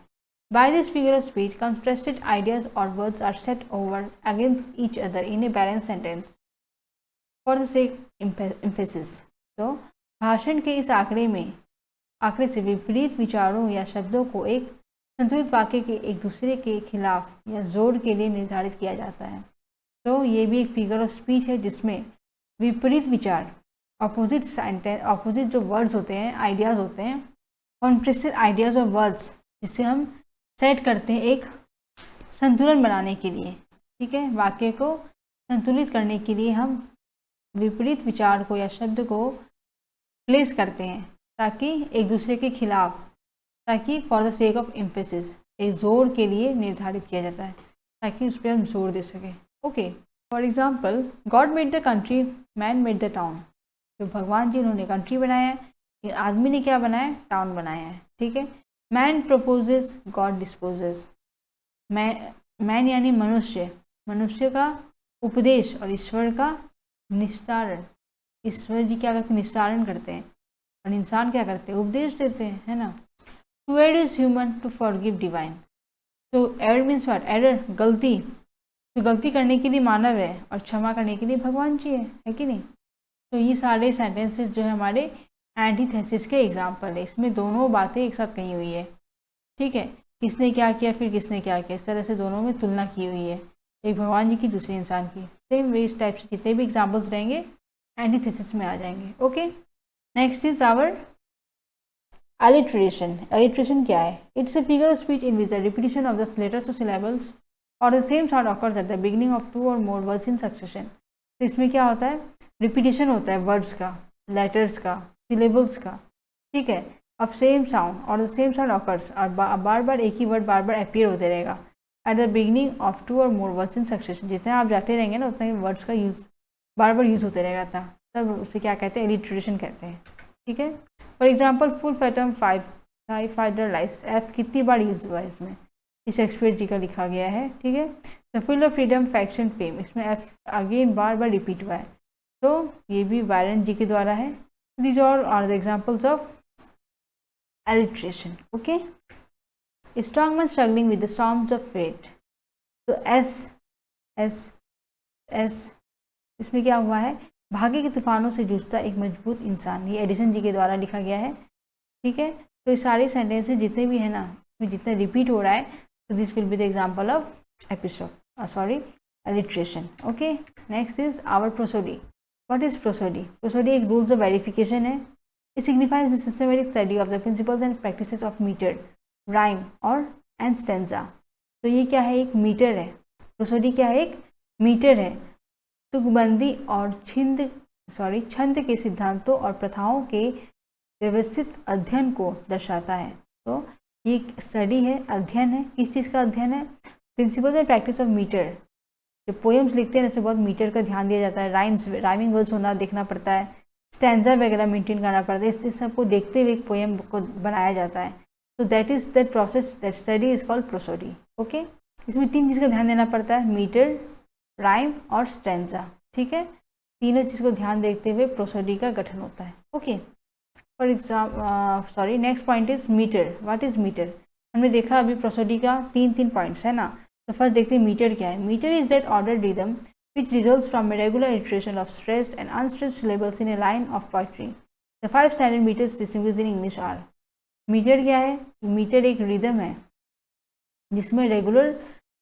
by this figure of speech contrasted ideas और words are set over against each other in a balance sentence for the sake emphasis. तो भाषण के इस आंकड़े से विपरीत विचारों या शब्दों को एक संतुलित वाक्य के एक दूसरे के खिलाफ या जोड़ के लिए निर्धारित किया जाता है। तो ये भी एक फिगर ऑफ स्पीच है जिसमें विपरीत विचार, ऑपोजिट जो वर्ड्स होते हैं, आइडियाज़ होते हैं, कॉन्ट्रास्टेड आइडियाज़ और वर्ड्स, जिससे हम सेट करते हैं एक संतुलन बनाने के लिए, ठीक है। वाक्य को संतुलित करने के लिए हम विपरीत विचार को या शब्द को प्लेस करते हैं ताकि एक दूसरे के खिलाफ, ताकि for the sake of emphasis, एक जोर के लिए निर्धारित किया जाता है ताकि उस पर हम जोर दे सकें, okay. For example God made the country, man made the town. तो भगवान जी उन्होंने कंट्री बनाया है, आदमी ने क्या बनाया है, टाउन बनाया है, ठीक है। Man proposes, God disposes. Man यानी मनुष्य, मनुष्य का उपदेश और ईश्वर का निस्तारण। ईश्वर जी क्या करते हैं, निस्तारण करते हैं, और इंसान क्या करते हैं, उपदेश देते हैं, है ना। To err is human, to forgive divine. तो एड मीन्स व्हाट, एरर, गलती। तो गलती करने के लिए मानव है और क्षमा करने के लिए भगवान जी है कि नहीं। तो ये सारे सेंटेंसेस जो है हमारे एंटीथेसिस के एग्जाम्पल है। इसमें दोनों बातें एक साथ कही हुई है, ठीक है। किसने क्या किया, फिर किसने क्या किया, इस तरह से दोनों में तुलना की हुई है, एक भगवान जी की, दूसरे इंसान की। सेम वे इस टाइप से जितने भी एग्जाम्पल्स रहेंगे एंटीथेसिस में आ जाएंगे, okay. Next is our alliteration. Alliteration क्या है, it's a figure of speech in which the repetition of the letters और सिलेबल्स और the same sound occurs at the beginning of two और मोर वर्ड्स इन सक्सेशन। तो इसमें क्या होता है, रिपीटिशन होता है वर्ड्स का, लेटर्स का, सिलेबल्स का, ठीक है, ऑफ सेम साउंड और द सेम साउंड ऑकर्स, और बार बार एक ही वर्ड बार बार अपीयर होते रहेगा at the beginning of two और मोर वर्ड्स इन सक्सेशन। जितने आप जाते रहेंगे ना उतने वर्ड्स का यूज़ बार बार यूज़ होते रहेगा था, तब उसे क्या कहते हैं, एलिट्रेशन कहते हैं, ठीक है। For example full fathom 5 fighter lies, F कितनी बार यूज़ हुआ है इसमें, इस शेक्सपियर जी का लिखा गया है, ठीक है। The full of freedom faction fame, इसमें एफ अगेन बार बार रिपीट हुआ है, तो ये भी वायरन जी के द्वारा है। These all are the examples of alliteration, okay. Strong struggling with the storms of fate. तो एस एस एस इसमें क्या हुआ है, भाग्य के तूफानों से जूझता एक मजबूत इंसान, ये एडिसन जी के द्वारा लिखा गया है, ठीक है। तो ये सारे सेंटेंसेस जितने भी है ना, जितना रिपीट हो रहा है, तो this will be the example of alliteration, okay. Next is our prosody. What is prosody? Prosody एक रूल्स ऑफ वेरिफिकेशन है। It signifies the systematic study of the principles and practices of metre, rhyme और एंड स्टेंजा। तो ये क्या है, एक मीटर है। प्रोसोडी क्या है, एक मीटर है। तुकबंदी और छंद के सिद्धांतों और प्रथाओं के व्यवस्थित अध्ययन को दर्शाता है। तो ये स्टडी है, अध्ययन है, किस चीज़ का अध्ययन है, principles and practice of metre, जब पोएम्स लिखते हैं इसमें बहुत मीटर का ध्यान दिया जाता है, राइमिंग वर्ड्स होना देखना पड़ता है, स्टैंजा वगैरह मेंटेन करना पड़ता है, इस सबको देखते हुए एक पोएम को बनाया जाता है। तो that process, that study is called prosody. Okay, इसमें 3 चीज़ का ध्यान देना पड़ता है, मीटर, राइम और स्टैंजा। ठीक है, तीनों चीज़ को ध्यान देखते हुए प्रोसोडी का गठन होता है। Okay, for example next point is metre. What is metre? हमने देखा अभी प्रोसोडी का 3 पॉइंट्स है ना। तो फर्स्ट देखते हैं मीटर क्या है। Metre is that ordered rhythm which results from a regular iteration of stressed and unstressed syllables in a line of poetry. The 5 standard meters distinguished in English are. Metre क्या है? मीटर एक रिदम है जिसमें रेगुलर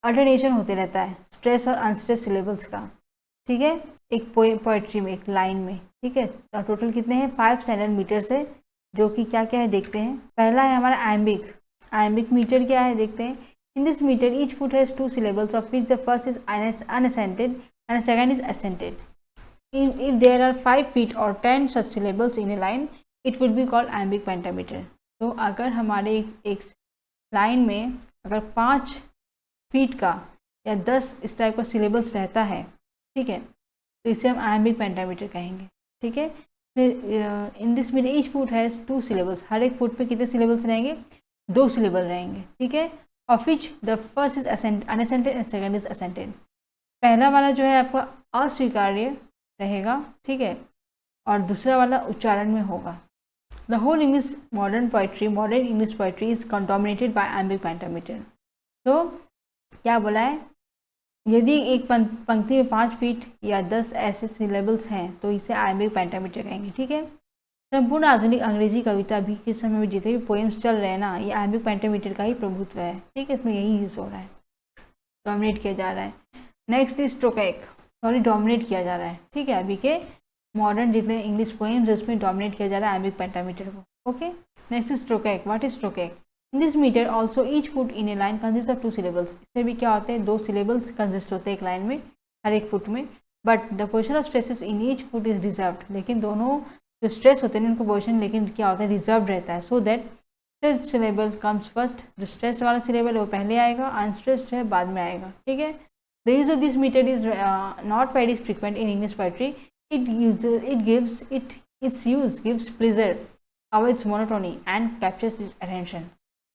अल्टरनेशन होते रहता है स्ट्रेस और अनस्ट्रेस सिलेबल्स का। ठीक है, एक पोएट्री में, एक लाइन में। ठीक है, तो टोटल कितने हैं? 5 स्टैंडर्ड मीटर्स है, जो कि क्या क्या है देखते हैं। पहला है हमारा आयम्बिक। आयम्बिक मीटर क्या है देखते हैं। In this metre each foot has 2 syllables of which the first is unaccented and the second is accented. If there are 5 feet or 10 such syllables in a line, it would be called iambic pentameter. तो अगर हमारे एक लाइन में अगर 5 फीट का या 10 इस टाइप का सिलेबल्स रहता है, ठीक है, तो इसे हम iambic pentameter कहेंगे। ठीक है, in this metre each foot has 2 syllables। हर एक फुट पे कितने सिलेबल्स रहेंगे? 2 सिलेबल रहेंगे। ठीक है, of which the first is unaccented and second is accented. पहला वाला जो है आपका अस्वीकार्य रहेगा, ठीक है, और दूसरा वाला उच्चारण में होगा। The whole English modern English poetry is dominated by iambic pentameter। तो क्या बोला है? यदि एक पंक्ति में 5 फीट या 10 ऐसे सिलेबल्स हैं तो इसे iambic pentameter कहेंगे। ठीक है, संपूर्ण आधुनिक अंग्रेजी कविता भी किस समय में जितने भी पोएम्स चल रहे हैं ना, ये iambic pentameter का ही प्रभुत्व है। ठीक है, इसमें यही यूज हो रहा है, डोमिनेट किया जा रहा है। नेक्स्ट इज डोमिनेट किया जा रहा है। ठीक है, अभी के मॉडर्न जितने इंग्लिश पोएम्स उसमें डोमिनेट किया जा रहा है iambic pentameter को। Okay, next is trochaic. What is trochaic? In this metre also each foot in a line consist of 2 syllables। इसमें भी क्या होते हैं? 2 syllables कंसिस्ट होते हैं एक लाइन में, हर एक फुट में। But the position of stresses in each foot is reserved. लेकिन दोनों जो स्ट्रेस होते हैं उनको पोजिशन लेकिन क्या होता है? रिजर्व रहता है। So that stress syllable comes first. जो स्ट्रेस वाला सिलेबल है वो पहले आएगा, अनस्ट्रेस्ड है बाद में आएगा। ठीक है, the use of this metre is not very frequent in English poetry. its use gives pleasure, avoids monotony and captures attention।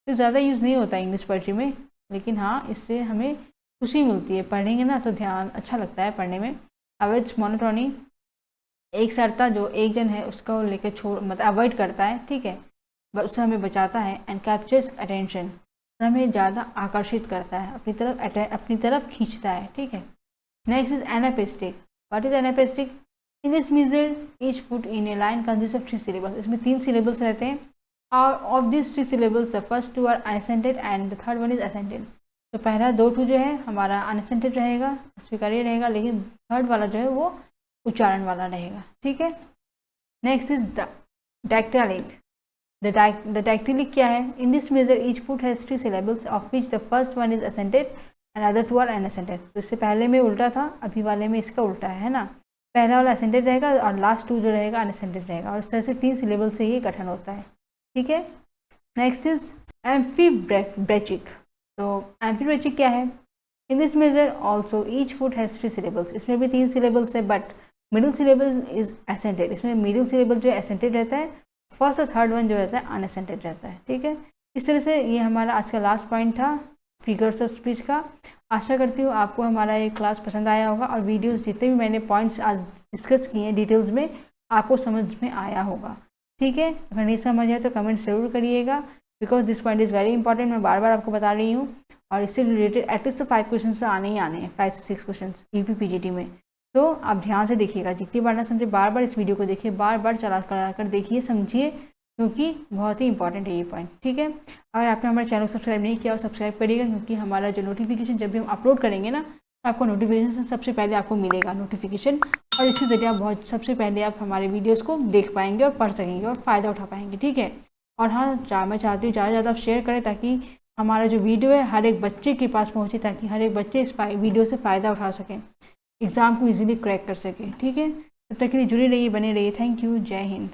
तो ज़्यादा यूज़ नहीं होता इंग्लिश पोइट्री में, लेकिन हाँ इससे हमें खुशी मिलती है, पढ़ेंगे ना तो ध्यान अच्छा लगता है पढ़ने में। अवॉइड्स मोनोटोनी, एक सरता जो एक जन है उसको लेकर मतलब अवॉइड करता है। ठीक है, उससे हमें बचाता है। एंड कैप्चर्स अटेंशन, हमें ज़्यादा आकर्षित करता है, अपनी तरफ खींचता है। ठीक है, next is anapestic. What is anapestic? In this measure each foot in a line consist of 3 syllables। इसमें 3 syllables रहते हैं, और of this 3 syllables the first 2 are unaccented and the third one is accented. तो पहला 2 जो है हमारा अनअसेंटेड रहेगा, स्वीकार्य रहेगा, लेकिन थर्ड वाला जो है वो उच्चारण वाला रहेगा। ठीक है, next is the dactylic. The dactylic क्या है? In this measure each foot has 3 syllables of which the first one is accented and other 2 are unaccented. तो इससे पहले में उल्टा था, अभी वाले में इसका उल्टा है ना। पहला वाला असेंटेड रहेगा और लास्ट 2 जो रहेगा अनअसेंटेड रहेगा, और इस तरह से 3 syllable से ये गठन होता है। ठीक है, नेक्स्ट इज एम्फीब्रेचिक। तो एम्फीब्रेचिक क्या है? In this measure also each foot has 3 syllables। इसमें भी 3 syllables है, but middle syllable is accented. इसमें मिडिल सिलेबल जो है असेंटेड रहता है, फर्स्ट और थर्ड वन जो रहता है अनअसेंटेड रहता है। ठीक है, इस तरह से ये हमारा आज का लास्ट पॉइंट था फिगर्स ऑफ स्पीच का। आशा करती हूँ आपको हमारा ये क्लास पसंद आया होगा, और वीडियोस जितने भी मैंने पॉइंट्स आज डिस्कस किए हैं डिटेल्स में आपको समझ में आया होगा। ठीक है, अगर नहीं समझ आए तो कमेंट ज़रूर करिएगा, because this point is very important. मैं बार बार आपको बता रही हूँ, और इससे रिलेटेड एटलीस्ट तो 5 क्वेश्चन तो आने ही आने हैं, 5 से 6 क्वेश्चन यूपी पीजीटी में। तो आप ध्यान से देखिएगा, जितनी बार ना समझे बार बार इस वीडियो को देखिए, बार बार चला कर देखिए, समझिए, क्योंकि बहुत ही इंपॉर्टेंट है ये पॉइंट। ठीक है, अगर आपने हमारे चैनल को सब्सक्राइब नहीं किया हो सब्सक्राइब करिएगा, क्योंकि हमारा जो नोटिफिकेशन जब भी हम अपलोड करेंगे ना, तो आपको नोटिफिकेशन सबसे पहले आपको मिलेगा नोटिफिकेशन, और इसी जरिए आप सबसे पहले आप हमारे वीडियोज़ को देख पाएंगे और पढ़ सकेंगे और फ़ायदा उठा पाएंगे। ठीक है, और हाँ मैं चाहती हूँ ज़्यादा से ज़्यादा आप शेयर करें, ताकि हमारा जो वीडियो है हर एक बच्चे के पास पहुँचे, ताकि हर एक बच्चे इस वीडियो से फ़ायदा उठा सकें, एग्ज़ाम को ईजिली क्रैक कर सकें। ठीक है, तब तक के लिए जुड़े रहिए, बने रहिए। थैंक यू, जय हिंद।